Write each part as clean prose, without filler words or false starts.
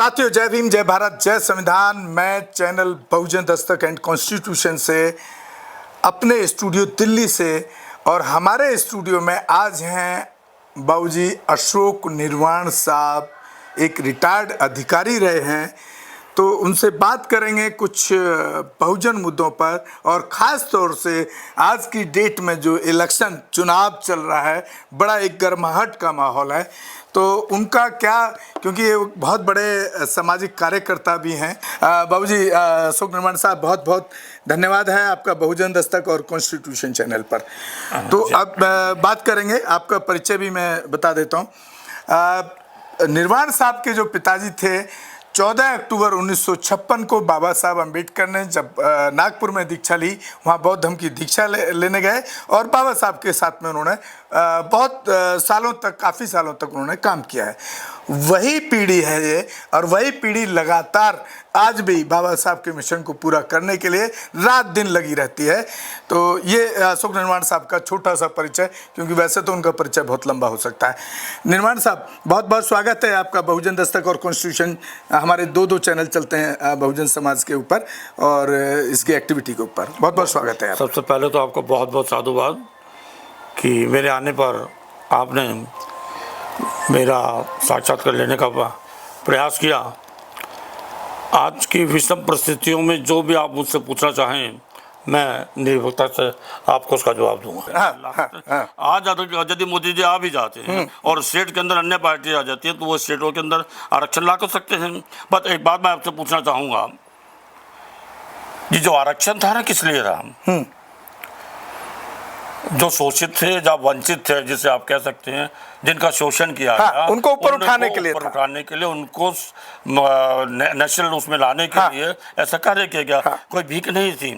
साथियों, जय भीम, जय भारत, जय संविधान। मैं channel Bahujan Dastak and constitution से अपने स्टूडियो दिल्ली से, और हमारे स्टूडियो में आज हैं बाबूजी अशोक निर्वाण साहब। एक रिटायर्ड अधिकारी रहे हैं, तो उनसे बात करेंगे कुछ बहुजन मुद्दों पर, और ख़ास तौर से आज की डेट में जो इलेक्शन चुनाव चल रहा है, बड़ा एक गर्माहट का माहौल है, तो उनका क्या, क्योंकि ये बहुत बड़े सामाजिक कार्यकर्ता भी हैं। बाबूजी अशोक निर्वाण साहब, बहुत बहुत धन्यवाद है आपका बहुजन दस्तक और कॉन्स्टिट्यूशन चैनल पर। तो अब बात करेंगे, आपका परिचय भी मैं बता देता हूँ। निर्वाण साहब के जो पिताजी थे, 14 अक्टूबर 1956 को बाबा साहब अम्बेडकर ने जब नागपुर में दीक्षा ली, वहाँ बौद्ध धर्म की दीक्षा लेने गए, और बाबा साहब के साथ में उन्होंने बहुत सालों तक, काफ़ी सालों तक उन्होंने काम किया है। वही पीढ़ी है ये, और वही पीढ़ी लगातार आज भी बाबा साहब के मिशन को पूरा करने के लिए रात दिन लगी रहती है। तो ये अशोक निर्वाण साहब का छोटा सा परिचय, क्योंकि वैसे तो उनका परिचय बहुत लंबा हो सकता है। निर्वाण साहब, बहुत बहुत स्वागत है आपका बहुजन दस्तक और कॉन्स्टिट्यूशन, हमारे दो चैनल चलते हैं बहुजन समाज के ऊपर और इसकी एक्टिविटी के ऊपर। बहुत बहुत स्वागत है। सबसे पहले तो आपको बहुत बहुत साधुवाद कि मेरे आने पर आपने मेरा साक्षात्कार लेने का प्रयास किया। आज की विषम परिस्थितियों में जो भी आप मुझसे पूछना चाहें, मैं निर्भीकता से आपको उसका जवाब दूंगा। आज यदि मोदी जी आ भी जाते हैं और स्टेट के अंदर अन्य पार्टी आ जाती है, तो वो स्टेटों के अंदर आरक्षण ला कर सकते हैं। बट एक बात मैं आपसे पूछना चाहूँगा, ये जो आरक्षण था ना, किस लिए था? जो शोषित थे, जब वंचित थे, जिसे आप कह सकते हैं, जिनका शोषण किया गया, उनको ऊपर उठाने के लिए, उनको नेशनल उसमें लाने के लिए ऐसा कार्य किया गया। कोई भीख नहीं थी,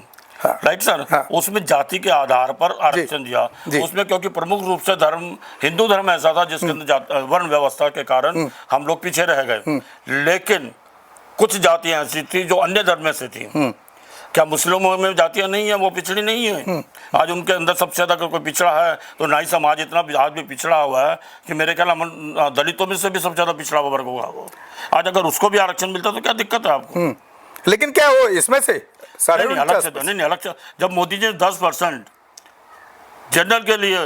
राइट सर। उसमें जाति के आधार पर आरक्षण दिया उसमें, क्योंकि प्रमुख रूप से धर्म, हिंदू धर्म ऐसा था जिसके अंदर वर्ण व्यवस्था के कारण हम लोग पीछे रह गए। लेकिन कुछ जातियां ऐसी थी जो अन्य धर्म में से थी। क्या मुस्लिमों में जातियां नहीं है, वो पिछड़ी नहीं है? आज उनके अंदर सबसे ज्यादा अगर कोई पिछड़ा है तो नाई समाज इतना आज भी पिछड़ा हुआ है कि मेरे ख्याल दलितों में से भी सबसे ज्यादा पिछड़ा वर्ग होगा वो। आज अगर उसको भी आरक्षण मिलता तो क्या दिक्कत है आपको? लेकिन क्या वो इसमें से अलग से नहीं, अलग से जब मोदी जी ने 10% जनरल के लिए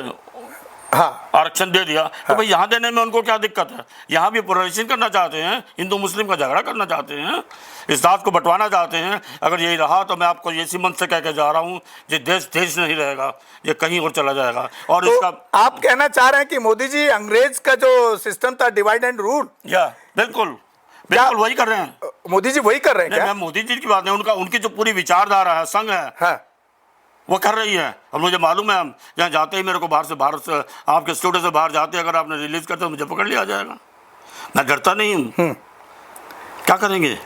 आरक्षण दे दिया, तो भाई यहाँ देने में उनको क्या दिक्कत है? यहाँ भी पोलराइजेशन करना चाहते हैं, हिंदू मुस्लिम का झगड़ा करना चाहते हैं, इस बात को बंटवाना चाहते हैं। अगर यही रहा तो मैं आपको इसी मन से कह के जा रहा हूँ, ये देश नहीं रहेगा, ये कहीं और चला जाएगा। और तो इसका आप कहना चाह रहे हैं कि मोदी जी अंग्रेज का जो सिस्टम था, डिवाइड एंड रूल, या बिल्कुल बिल्कुल वही कर रहे हैं। मोदी जी वही कर रहे हैं? मैं मोदी जी की बात नहीं, उनकी जो पूरी विचारधारा है, संघ है, वो कर रही है। और मुझे मालूम है, हम यहाँ जाते ही मेरे को भारत से आपके स्टूडियो से बाहर जाते, अगर आपने रिलीज करते तो मुझे पकड़ लिया जाएगा। मैं डरता नहीं हूँ। क्या करेंगे?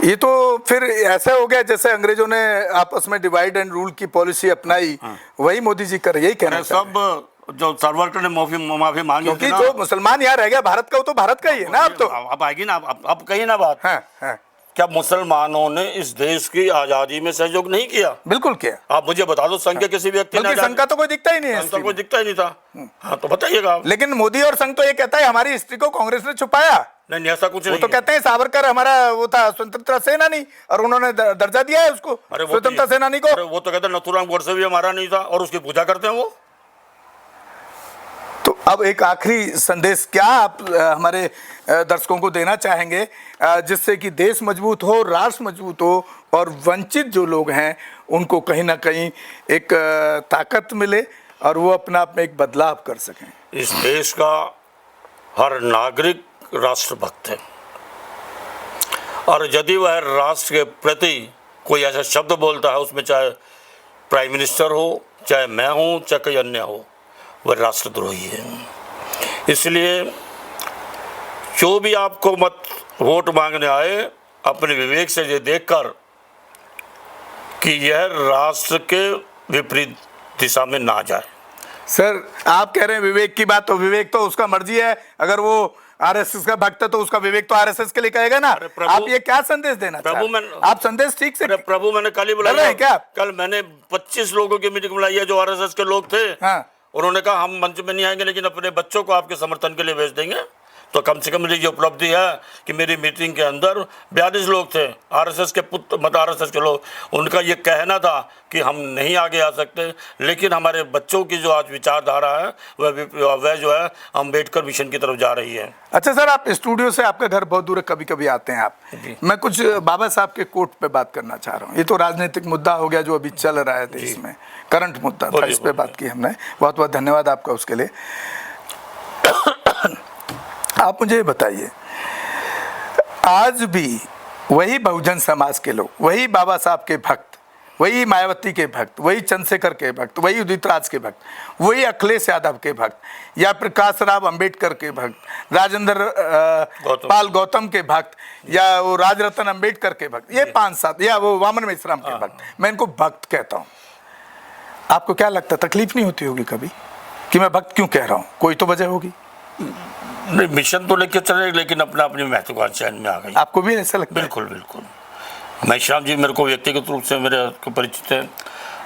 ये तो फिर ऐसा हो गया जैसे अंग्रेजों ने आपस में डिवाइड एंड रूल की पॉलिसी अपनाई, वही मोदी जी कर, यही कहना सब जो सावरकर ने माफी मांगी, क्योंकि जो मुसलमान यहाँ रह गया भारत का, वो तो भारत का ही है ना। अब तो अब आएगी ना, अब कही ना बात। क्या मुसलमानों ने इस देश की आजादी में सहयोग नहीं किया? बिल्कुल किया। आप मुझे बता दो, संघ के किसी व्यक्ति ने? संघ का तो कोई दिखता ही नहीं है, कोई दिखता ही नहीं था। हाँ, तो बताइएगा। लेकिन मोदी और संघ तो ये कहता है हमारी हिस्ट्री को कांग्रेस ने छुपाया। नहीं, ऐसा कुछ नहीं। वो तो कहते हैं सावरकर हमारा वो था स्वतंत्रता सेनानी, और उन्होंने दर्जा दिया है उसको स्वतंत्रता सेनानी को। वो तो कहते हैं नथुराम गोडसे भी हमारा नहीं था, और उसकी पूजा करते हैं वो। तो अब एक आखिरी संदेश क्या आप हमारे दर्शकों को देना चाहेंगे, जिससे कि देश मजबूत हो, राष्ट्र मजबूत हो, और वंचित जो लोग हैं उनको कहीं ना कहीं एक ताकत मिले और वो अपना आप में एक बदलाव कर सकें? इस देश का हर नागरिक राष्ट्रभक्त है, और यदि वह राष्ट्र के प्रति कोई ऐसा शब्द बोलता है, उसमें चाहे प्राइम मिनिस्टर हो, चाहे मैं हूँ, चाहे कोई अन्य हो, वह राष्ट्रद्रोही है। इसलिए जो भी आपको मत वोट मांगने आए, अपने विवेक से ये देखकर कि यह राष्ट्र के विपरीत दिशा में ना जाए। सर, आप कह रहे हैं विवेक की बात, तो विवेक तो उसका मर्जी है। अगर वो आरएसएस का भक्त है तो उसका विवेक तो आरएसएस के लिए कहेगा ना। आप ये क्या संदेश देना चाहते हैं? आप संदेश ठीक से प्रभु, मैंने कल ही बुलाया क्या? कल मैंने 25 लोगों की मीटिंग बुलाई है जो आरएसएस के लोग थे। उन्होंने कहा हम मंच में नहीं आएंगे, लेकिन अपने बच्चों को आपके समर्थन के लिए भेज देंगे। तो कम से कम मेरी ये उपलब्धि है कि मेरी मीटिंग के अंदर 42 लोग थे, आरएसएस के पुत्र मतलब आरएसएस के लोग। उनका ये कहना था कि हम नहीं आगे आ सकते, लेकिन हमारे बच्चों की जो आज विचारधारा है वह जो है अम्बेडकर मिशन की तरफ जा रही है। अच्छा सर, आप स्टूडियो से, आपका घर बहुत दूर है, कभी कभी आते हैं आप। मैं कुछ बाबा साहब के कोट पे बात करना चाह रहा हूँ। ये तो राजनीतिक मुद्दा हो गया जो अभी चल रहा है देश में, करंट मुद्दा था, इस पे बात की हमने। बहुत बहुत धन्यवाद आपका उसके लिए। आप मुझे बताइए, आज भी वही बहुजन समाज के लोग, वही बाबा साहब के भक्त, वही मायावती के भक्त, वही चंद्रशेखर के भक्त, वही उदित राज के भक्त, वही अखिलेश यादव के भक्त, या प्रकाश राव अंबेडकर के भक्त, राजेंद्र पाल गौतम के भक्त, या वो राजरतन अंबेडकर के भक्त, ये 5-7, या वो वामन मेश्राम के भक्त, मैं इनको भक्त कहता हूँ। आपको क्या लगता है, तकलीफ नहीं होती होगी कभी कि मैं भक्त क्यों कह रहा हूँ? कोई तो वजह होगी। नहीं, मिशन तो लेके चले, लेकिन अपना अपनी महत्वाकांक्षा में आ गई। आपको भी ऐसा लगता है? बिल्कुल बिल्कुल। मेश्राम जी मेरे को व्यक्तिगत रूप से मेरे को परिचित है।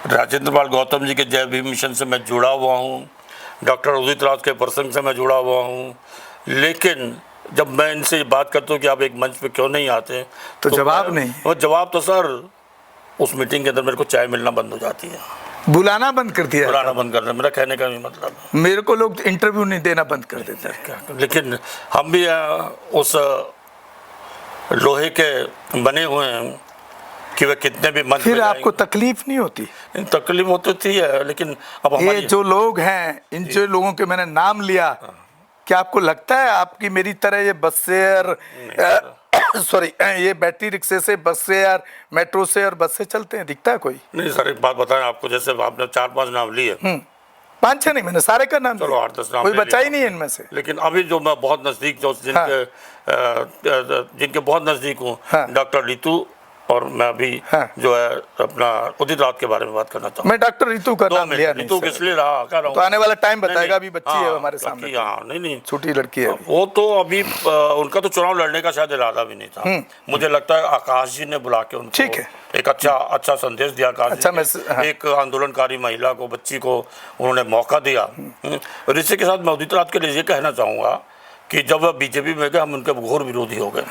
राजेंद्र पाल गौतम जी के जय भीम मिशन से मैं जुड़ा हुआ हूँ। डॉक्टर उदित राज के प्रसंग से मैं जुड़ा हुआ हूँ। लेकिन जब मैं इनसे बात करता हूँ कि आप एक मंच पे क्यों नहीं आते, तो जवाब नहीं। वो जवाब तो सर, उस मीटिंग के अंदर मेरे को चाय मिलना बंद हो जाती है, बुलाना बंद कर दिया, बुलाना बंद कर दिया। मेरा कहने का भी मतलब, मेरे को लोग इंटरव्यू नहीं देना बंद कर देते हैं। लेकिन हम भी उस लोहे के बने हुए हैं कि वह कितने भी मंच फिर आपको तकलीफ नहीं होती? तकलीफ होती थी है, लेकिन अब ये जो लोग हैं, इन जो लोगों के मैंने नाम लिया, क्या आपको लगता है आपकी मेरी तरह ये बस से सॉरी ये बैटरी रिक्शे से, बस से यार, मेट्रो से और बस से चलते हैं? दिखता है कोई? नहीं सर, एक बात बताएं आपको, जैसे आपने 4-5 नाम लिए, 5-6 नहीं, मैंने सारे का नाम, चलो 8-10 नाम, कोई बचा ही नहीं है इनमें से। लेकिन अभी जो मैं बहुत नजदीक, जो जिनके बहुत नजदीक हूँ, डॉक्टर रितु, और मैं अभी जो है अपना उदित राज के बारे में बात करना चाहता हूँ। मैं डॉक्टर रितु का नाम लिया नहीं, रितु किस लिए रहा कह रहा हूँ, तो आने वाला टाइम बताएगा। अभी बच्ची है हमारे सामने, नहीं छोटी लड़की है वो तो अभी, उनका तो चुनाव लड़ने का शायद इरादा भी नहीं था। मुझे लगता है आकाश जी ने बुला के उनको ठीक है एक अच्छा संदेश दिया। आकाश जी एक आंदोलनकारी महिला को, बच्ची को उन्होंने मौका दिया। और इसी के साथ मैं उदित राज के लिए ये कहना चाहूँगा कि जब वह बीजेपी में गए, हम उनके घोर विरोधी हो गए।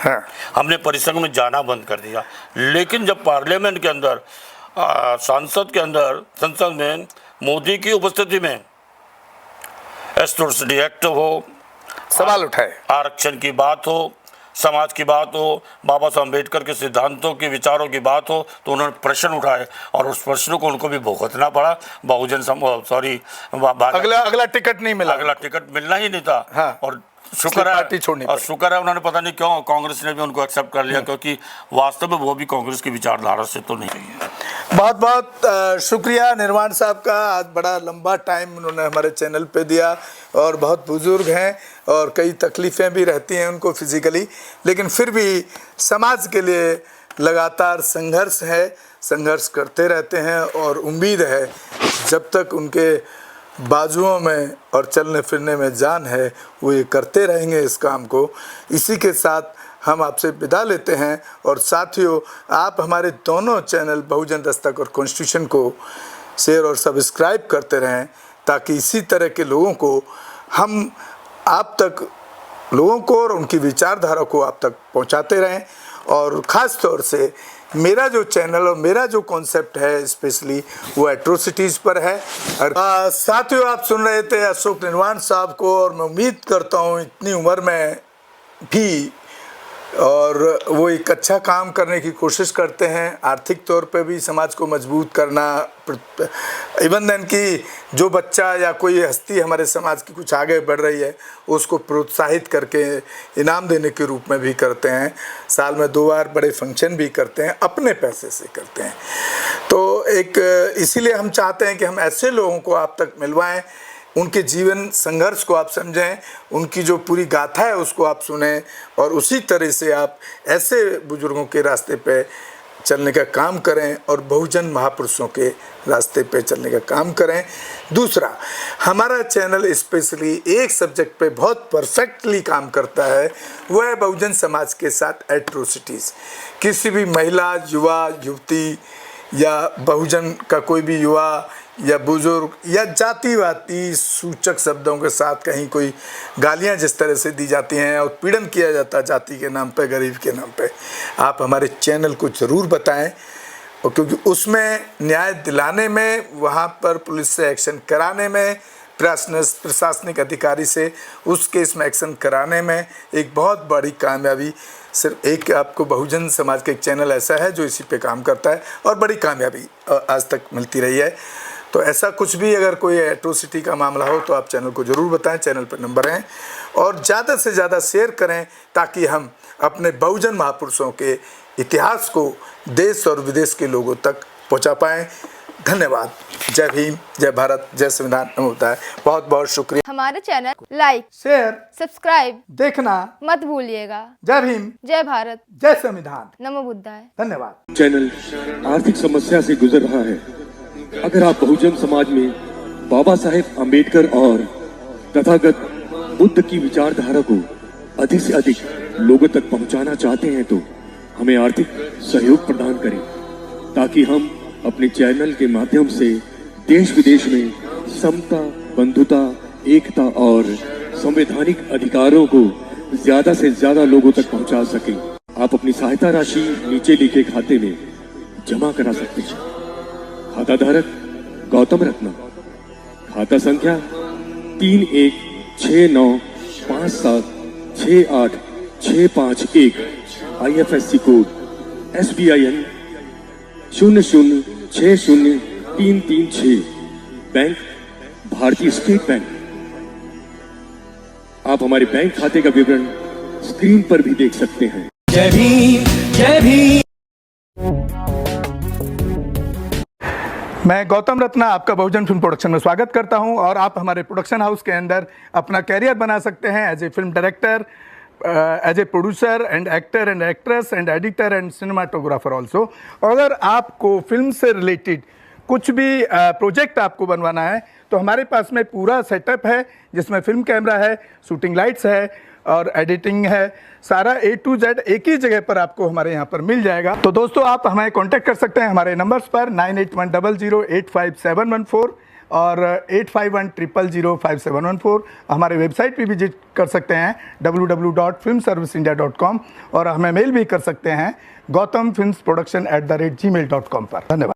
हमने परिसंघ में जाना बंद कर दिया। लेकिन जब पार्लियामेंट के अंदर, संसद में मोदी की उपस्थिति में एट्रोसिटी एक्ट हो, सवाल उठाए, आरक्षण की बात हो, समाज की बात हो, बाबा साहब अम्बेडकर के सिद्धांतों की, विचारों की बात हो, तो उन्होंने प्रश्न उठाए और उस प्रश्नों को उनको भी भुगतना पड़ा। अगला टिकट नहीं मिला, अगला टिकट मिलना ही नहीं था। और शुक्र है उन्होंने, पता नहीं क्यों कांग्रेस ने भी उनको एक्सेप्ट कर लिया, क्योंकि वास्तव में वो भी कांग्रेस की विचारधारा से तो नहीं है। बहुत बहुत शुक्रिया निर्वाण साहब का। आज बड़ा लंबा टाइम उन्होंने हमारे चैनल पे दिया, और बहुत बुजुर्ग हैं और कई तकलीफ़ें भी रहती हैं उनको फिजिकली, लेकिन फिर भी समाज के लिए लगातार संघर्ष करते रहते हैं। और उम्मीद है जब तक उनके बाजुओं में और चलने फिरने में जान है, वो ये करते रहेंगे इस काम को। इसी के साथ हम आपसे विदा लेते हैं। और साथियों, आप हमारे दोनों चैनल बहुजन दस्तक और कॉन्स्टिट्यूशन को शेयर और सब्सक्राइब करते रहें, ताकि इसी तरह के लोगों को हम आप तक, लोगों को और उनकी विचारधारा को आप तक पहुंचाते रहें। और ख़ास तौर से मेरा जो चैनल और मेरा जो कॉन्सेप्ट है स्पेशली, वो एट्रोसिटीज़ पर है। और साथियों, आप सुन रहे थे अशोक निर्वाण साहब को, और मैं उम्मीद करता हूँ इतनी उम्र में भी और वो एक अच्छा काम करने की कोशिश करते हैं, आर्थिक तौर पे भी समाज को मजबूत करना। इवन देन कि जो बच्चा या कोई हस्ती हमारे समाज की कुछ आगे बढ़ रही है, उसको प्रोत्साहित करके इनाम देने के रूप में भी करते हैं। साल में 2 बार बड़े फंक्शन भी करते हैं, अपने पैसे से करते हैं। तो एक इसीलिए हम चाहते हैं कि हम ऐसे लोगों को आप तक मिलवाएं, उनके जीवन संघर्ष को आप समझें, उनकी जो पूरी गाथा है उसको आप सुनें, और उसी तरह से आप ऐसे बुजुर्गों के रास्ते पे चलने का काम करें और बहुजन महापुरुषों के रास्ते पे चलने का काम करें। दूसरा, हमारा चैनल स्पेशली एक सब्जेक्ट पे बहुत परफेक्टली काम करता है, वह है बहुजन समाज के साथ एट्रोसिटीज़। किसी भी महिला, युवा, युवती या बहुजन का कोई भी युवा या बुजुर्ग या जातिवादी सूचक शब्दों के साथ कहीं कोई गालियां जिस तरह से दी जाती हैं और उत्पीड़न किया जाता है जाति के नाम पे, गरीब के नाम पे, आप हमारे चैनल को ज़रूर बताएं। और क्योंकि उसमें न्याय दिलाने में, वहाँ पर पुलिस से एक्शन कराने में, प्रशासनिक अधिकारी से उस केस में एक्शन कराने में एक बहुत बड़ी कामयाबी सिर्फ एक आपको बहुजन समाज का एक चैनल ऐसा है जो इसी पे काम करता है और बड़ी कामयाबी आज तक मिलती रही है। तो ऐसा कुछ भी अगर कोई एट्रोसिटी का मामला हो तो आप चैनल को ज़रूर बताएं, चैनल पर नंबर हैं, और ज़्यादा से ज़्यादा शेयर करें ताकि हम अपने बहुजन महापुरुषों के इतिहास को देश और विदेश के लोगों तक पहुंचा पाएं। धन्यवाद। जय भीम, जय भारत, जय संविधान। नमो बुद्धाय। बहुत बहुत शुक्रिया। हमारे चैनल को लाइक, शेयर, सब्सक्राइब देखना मत भूलिएगा। जय भीम, जय भारत, जय संविधान। नमो बुद्धाय। धन्यवाद। चैनल आर्थिक समस्या से गुजर रहा है। अगर आप बहुजन समाज में बाबा साहेब अम्बेडकर और तथागत बुद्ध की विचारधारा को अधिक से अधिक लोगों तक पहुंचाना चाहते हैं तो हमें आर्थिक सहयोग प्रदान करें ताकि हम अपने चैनल के माध्यम से देश विदेश में समता, बंधुता, एकता और संवैधानिक अधिकारों को ज्यादा से ज्यादा लोगों तक पहुंचा सकें। आप अपनी सहायता राशि नीचे लिखे खाते में जमा करा सकते हैं। खाता धारक गौतम रत्ना, खाता संख्या 316957686551, IFSC कोड SBIN 0060336, बैंक भारतीय स्टेट बैंक। आप हमारे बैंक खाते का विवरण स्क्रीन पर भी देख सकते हैं। जय भीम, जय भीम। मैं गौतम रत्ना आपका बहुजन फिल्म प्रोडक्शन में स्वागत करता हूं और आप हमारे प्रोडक्शन हाउस के अंदर अपना कैरियर बना सकते हैं as a film director, as a producer and actor and actress and editor and cinematographer also. अगर आपको फिल्म से रिलेटेड कुछ भी प्रोजेक्ट आपको बनवाना है तो हमारे पास में पूरा सेटअप है जिसमें फिल्म कैमरा है, शूटिंग लाइट्स है और एडिटिंग है। सारा A to Z एक ही जगह पर आपको हमारे यहाँ पर मिल जाएगा। तो दोस्तों आप हमें कांटेक्ट कर सकते हैं हमारे नंबर्स पर 9810085714 और 8510005714। हमारे वेबसाइट पे विजिट कर सकते हैं www.filmserviceindia.com और हमें मेल भी कर सकते हैं gautamfilmsproduction@gmail.com पर। धन्यवाद।